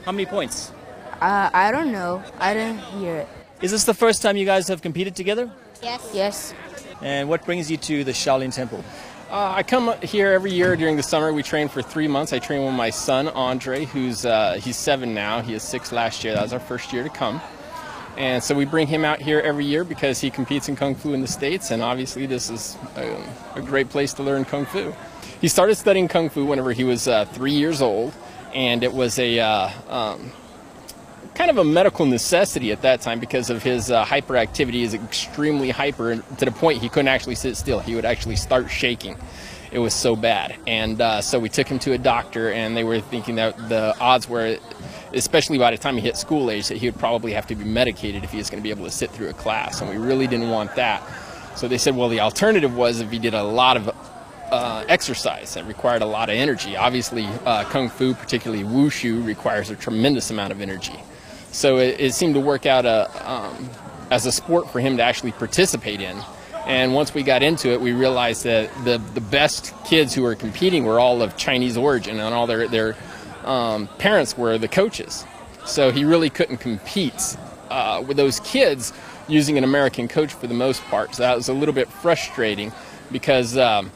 How many points? I don't know. I didn't hear it. Is this the first time you guys have competed together? Yes. Yes. And what brings you to the Shaolin Temple? I come here every year during the summer. We train for 3 months. I train with my son, Andre, he's 7 now. He was 6 last year. That was our first year to come. And so we bring him out here every year because he competes in Kung Fu in the States, and obviously this is a great place to learn Kung Fu. He started studying Kung Fu whenever he was 3 years old, and it was a kind of a medical necessity at that time because of his hyperactivity. Is extremely hyper to the point he couldn't actually sit still. He would actually start shaking. It was so bad. And so we took him to a doctor, and they were thinking that the odds were, especially by the time he hit school age, that he would probably have to be medicated if he was going to be able to sit through a class, and we really didn't want that. So they said, well, the alternative was if he did a lot of exercise that required a lot of energy. Obviously, Kung Fu, particularly Wushu, requires a tremendous amount of energy. So it seemed to work out as a sport for him to actually participate in. And once we got into it, we realized that the best kids who were competing were all of Chinese origin, and all their parents were the coaches. So he really couldn't compete with those kids using an American coach for the most part. So that was a little bit frustrating because the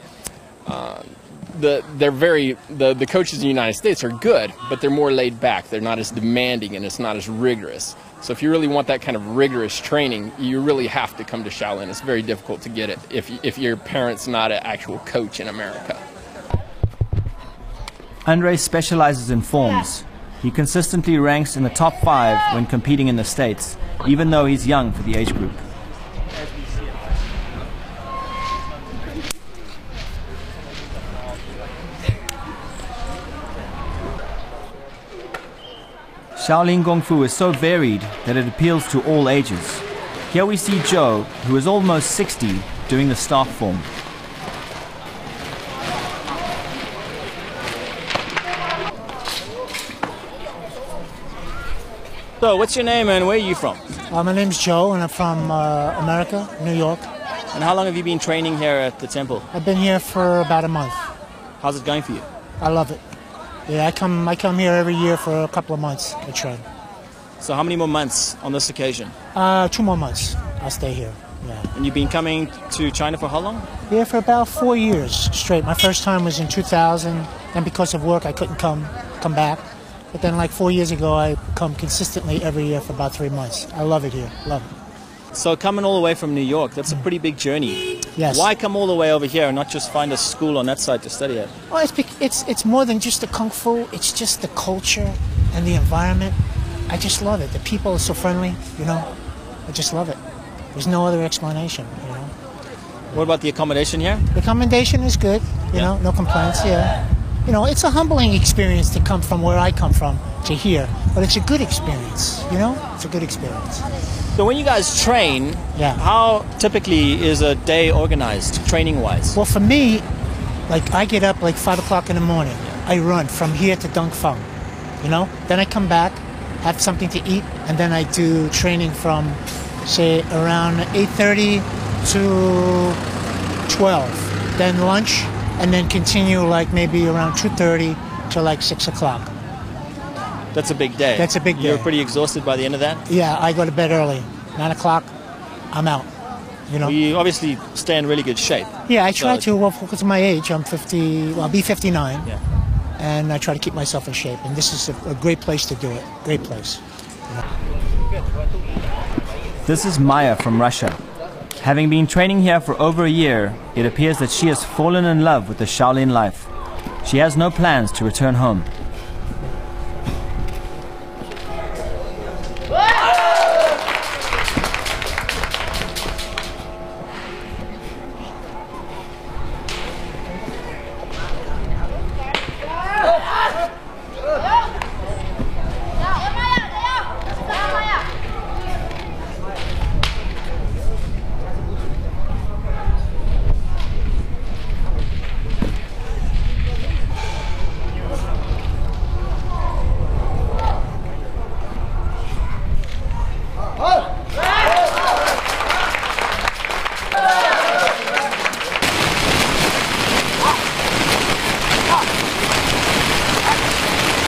coaches in the United States are good, but they're more laid back. They're not as demanding, and it's not as rigorous. So if you really want that kind of rigorous training, you really have to come to Shaolin. It's very difficult to get it if your parent's not an actual coach in America. Andre specializes in forms. He consistently ranks in the top 5 when competing in the States, even though he's young for the age group. Shaolin Kung Fu is so varied that it appeals to all ages. Here we see Joe, who is almost 60, doing the staff form. So, what's your name and where are you from? My name's Joe, and I'm from America, New York. And how long have you been training here at the temple? I've been here for about a month. How's it going for you? I love it. Yeah, I come here every year for a couple of months to train. So how many more months on this occasion? 2 more months. I'll stay here. Yeah. And you've been coming to China for how long? Yeah, for about 4 years straight. My first time was in 2000, and because of work I couldn't come back. But then like 4 years ago I come consistently every year for about 3 months. I love it here. Love it. So coming all the way from New York, that's a pretty big journey. Yes. Why come all the way over here and not just find a school on that side to study at? Well, it's more than just the Kung Fu. It's just the culture and the environment. I just love it. The people are so friendly, you know. I just love it. There's no other explanation, you know. What about the accommodation here? The accommodation is good, you know, no complaints, yeah. You know, it's a humbling experience to come from where I come from to here, but it's a good experience, you know. It's a good experience. So when you guys train, how typically is a day organized, training-wise? Well, for me, like I get up like 5 o'clock in the morning. I run from here to Dongfeng, you know. Then I come back, have something to eat, and then I do training from, say, around 8:30 to 12. Then lunch, and then continue like maybe around 2:30 to like 6 o'clock. That's a big day. That's a big day. You're pretty exhausted by the end of that? Yeah, I go to bed early. 9 o'clock, I'm out. You know. Well, you obviously stay in really good shape. Yeah, I try to. Well, because of my age, I'm 50. Well, I'll be 59. Yeah. And I try to keep myself in shape. And this is a great place to do it. Great place. This is Maya from Russia. Having been training here for over a year, it appears that she has fallen in love with the Shaolin life. She has no plans to return home.